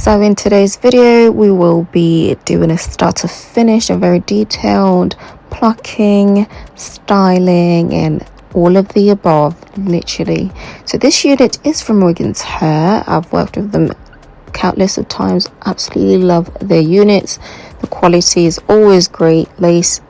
So in today's video we will be doing a start to finish, a very detailed plucking, styling and all of the above, literally. So this unit is from Wiggins Hair. I've worked with them countless of times, absolutely love their units. The quality is always great, lace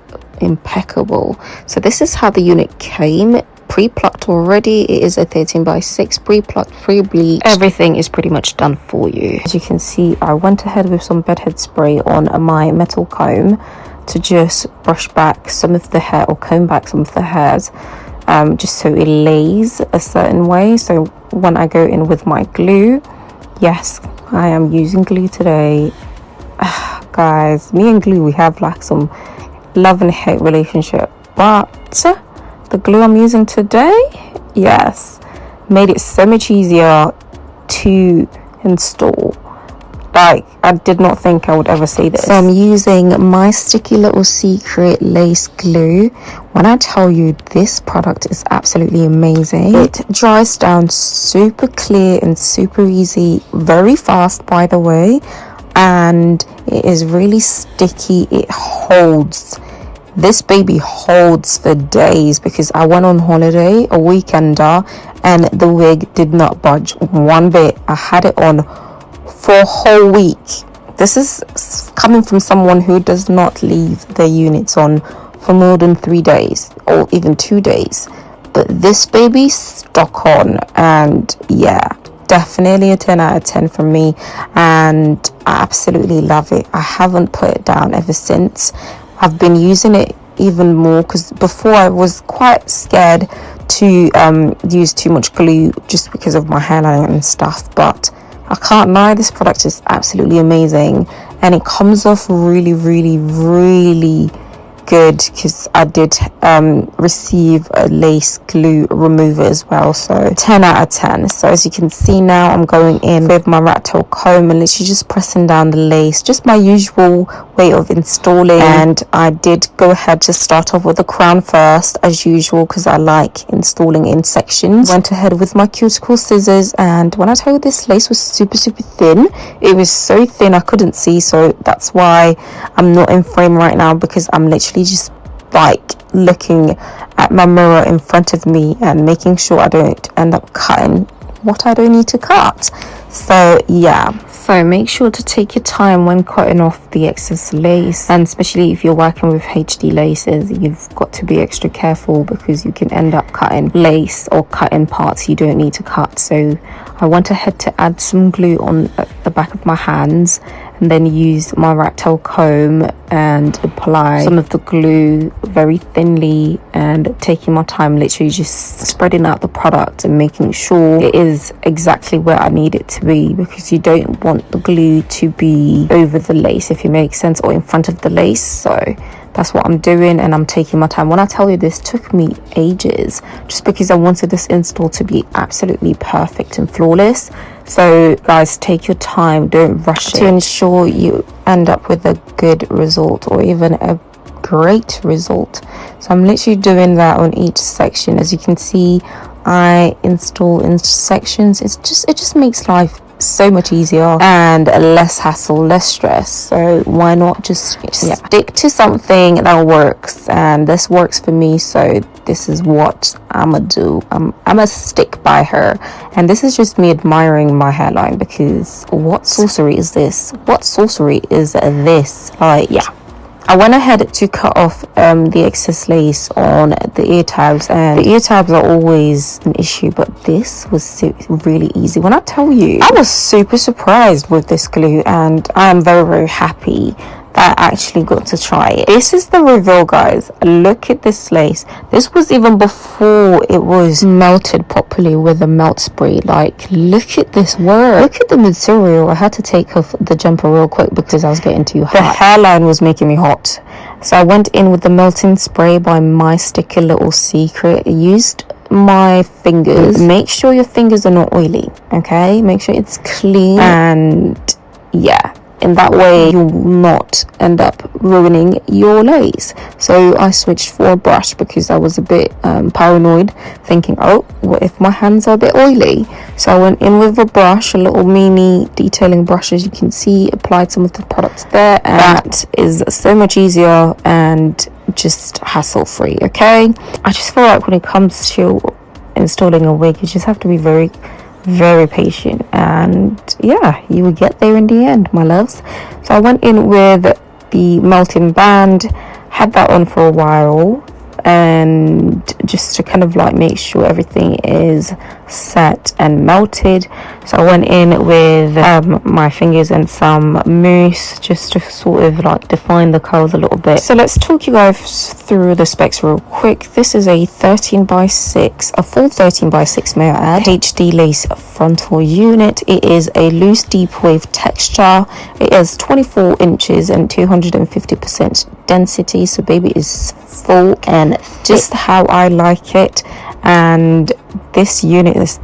impeccable. So this is how the unit came, pre-plucked already. It is a 13x6, pre-plucked, pre-bleach. Everything is pretty much done for you. As you can see, I went ahead with some bedhead spray on my metal comb to just brush back some of the hair, or comb back some of the hairs, just so it lays a certain way. So when I go in with my glue, yes, I am using glue today. Guys, me and glue, we have like some love and hate relationship, but the glue I'm using today, yes, made it so much easier to install. Like, I did not think I would ever say this. So I'm using my Sticky Little Secret lace glue. When I tell you, this product is absolutely amazing. It dries down super clear and super easy, very fast by the way, and it is really sticky. It holds. This baby holds for days, because I went on holiday, a weekender, and the wig did not budge one bit. I had it on for a whole week. This is coming from someone who does not leave their units on for more than 3 days or even 2 days, but this baby stuck on, and yeah, definitely a 10 out of 10 from me, and I absolutely love it. I haven't put it down ever since. I've been using it even more, because before I was quite scared to use too much glue just because of my hairline and stuff, but I can't lie, this product is absolutely amazing, and it comes off really good, because I did receive a lace glue remover as well. So 10 out of 10. So as you can see now, I'm going in with my rat tail comb and literally just pressing down the lace, just my usual way of installing. And I did go ahead to start off with the crown first, as usual, because I like installing in sections. Went ahead with my cuticle scissors, and when I tell you, this lace was super thin, it was so thin I couldn't see. So that's why I'm not in frame right now, because I'm literally just like looking at my mirror in front of me and making sure I don't end up cutting what I don't need to cut. So yeah, so make sure to take your time when cutting off the excess lace, and especially if you're working with HD laces, you've got to be extra careful, because you can end up cutting lace or cutting parts you don't need to cut. So I went ahead to add some glue on the back of my hands, and then use my rat tail comb and apply some of the glue very thinly, and taking my time, literally just spreading out the product and making sure it is exactly where I need it to be, because you don't want the glue to be over the lace, if it makes sense, or in front of the lace. So that's what I'm doing, and I'm taking my time. When I tell you, this took me ages, just because I wanted this install to be absolutely perfect and flawless. So guys, take your time, don't rush it, to ensure you end up with a good result, or even a great result. So I'm literally doing that on each section. As you can see, I install in sections. It just makes life so much easier and less hassle, less stress. So why not just stick to something that works, and this works for me. So this is what I'ma do. I'm a stick by her, and this is just me admiring my hairline, because what sorcery is this? What sorcery is this? Like, yeah, I went ahead to cut off the excess lace on the ear tabs, and the ear tabs are always an issue, but this was really easy. When I tell you, I was super surprised with this glue, and I am very happy that I actually got to try it. This is the reveal, guys. Look at this lace. This was even before it was melted properly with a melt spray. Like, look at this work. Look at the material. I had to take off the jumper real quick because I was getting too hot. The hairline was making me hot. So I went in with the melting spray by my Sticky Little Secret. I used my fingers. Make sure your fingers are not oily, okay? Make sure it's clean, and yeah, in that way you will not end up ruining your lace. So I switched for a brush because I was a bit paranoid, thinking, oh, what if my hands are a bit oily? So I went in with a brush, a little mini detailing brush, as you can see, applied some of the products there, and that is so much easier and just hassle free. Okay, I just feel like when it comes to installing a wig, you just have to be very patient, and yeah, you will get there in the end, my loves. So I went in with the melting band, had that on for a while, and just to kind of like make sure everything is set and melted. So I went in with my fingers and some mousse just to sort of like define the curls a little bit. So let's talk you guys through the specs real quick. This is a 13x6, a full 13x6 may I add, HD lace frontal unit. It is a loose deep wave texture. It is 24 inches and 250% density, so baby is full and just how I like it. And this unit is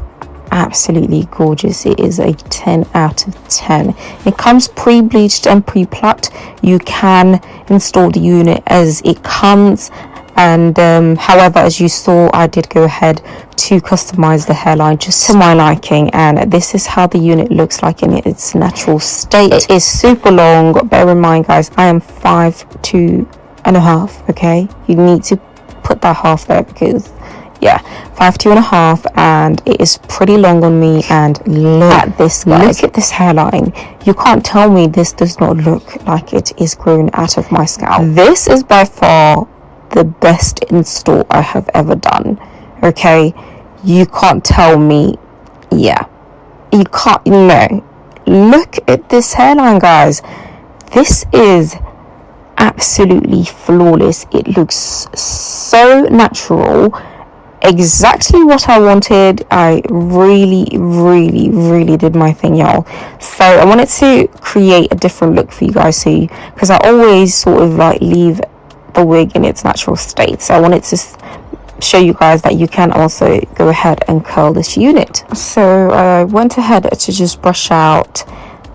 absolutely gorgeous. It is a 10 out of 10. It comes pre-bleached and pre-plucked. You can install the unit as it comes, and however, as you saw, I did go ahead to customize the hairline just to my liking, and this is how the unit looks like in its natural state. It is super long. Bear in mind, guys, I am 5'2.5". okay, you need to put that half there because yeah, 5'2.5", and it is pretty long on me. And look at this, guys. Look at this hairline. You can't tell me this does not look like it is grown out of my scalp. This is by far the best install I have ever done. Okay, you can't tell me. Yeah, you can't. No, look at this hairline, guys. This is absolutely flawless. It looks so natural, exactly what I wanted. I really did my thing, y'all. So I wanted to create a different look for you guys, see, because I always sort of like leave the wig in its natural state. So I wanted to show you guys that you can also go ahead and curl this unit. So I went ahead to just brush out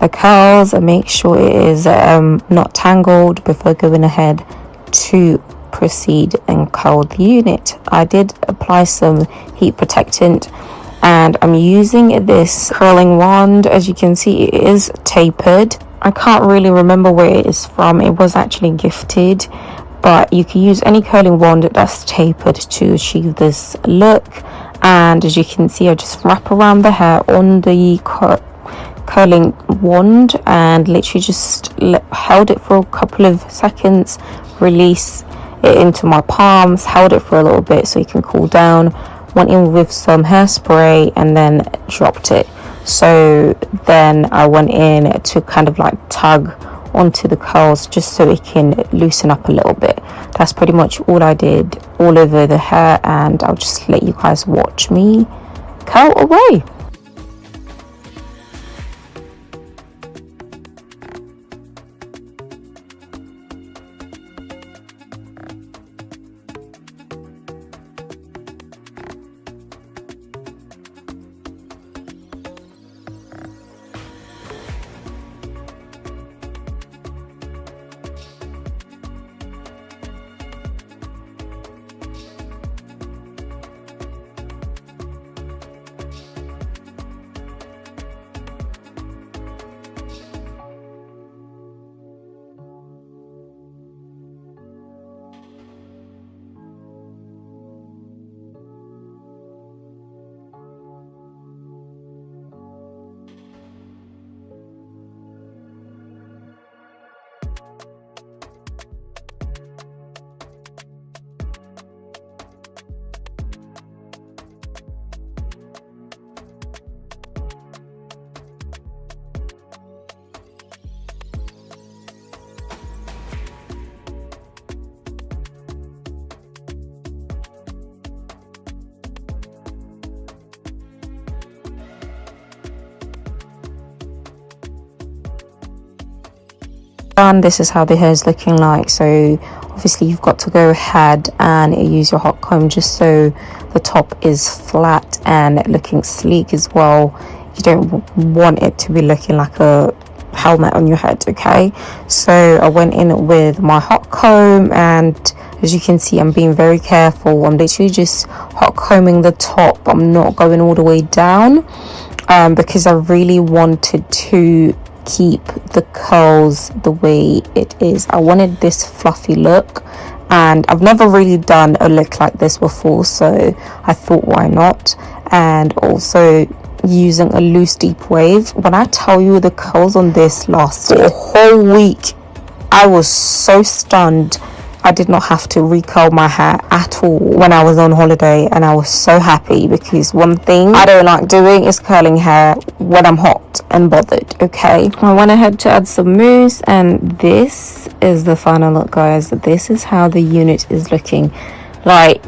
the curls and make sure it is not tangled before going ahead to proceed and curl the unit. I did apply some heat protectant, and I'm using this curling wand. As you can see, it is tapered. I can't really remember where it is from. It was actually gifted, but you can use any curling wand that's tapered to achieve this look. And as you can see, I just wrap around the hair on the curling wand and literally just held it for a couple of seconds, release it into my palms, held it for a little bit so it can cool down, went in with some hairspray and then dropped it. So then I went in to kind of like tug onto the curls just so it can loosen up a little bit. That's pretty much all I did all over the hair, and I'll just let you guys watch me curl away. And this is how the hair is looking like. So obviously you've got to go ahead and use your hot comb just so the top is flat and looking sleek as well. You don't want it to be looking like a helmet on your head. Okay, so I went in with my hot comb, and as you can see, I'm being very careful. I'm literally just hot combing the top. I'm not going all the way down, because I really wanted to keep the curls the way it is. I wanted this fluffy look, and I've never really done a look like this before, so I thought, why not? And also using a loose deep wave. When I tell you the curls on this lasted a whole week, I was so stunned. I did not have to recurl my hair at all when I was on holiday, and I was so happy, because one thing I don't like doing is curling hair when I'm hot and bothered. Okay, I went ahead to add some mousse, and this is the final look, guys. This is how the unit is looking. Like,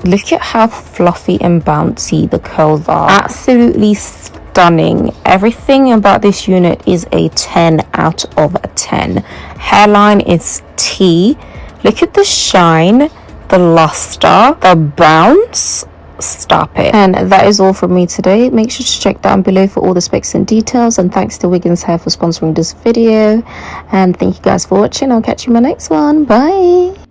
look at how fluffy and bouncy the curls are. Absolutely stunning. Everything about this unit is a 10 out of 10. Hairline is T. Look at the shine, the luster, the bounce. Stop it. And that is all from me today. Make sure to check down below for all the specs and details, and thanks to Wiggins Hair for sponsoring this video, and thank you guys for watching. I'll catch you in my next one. Bye.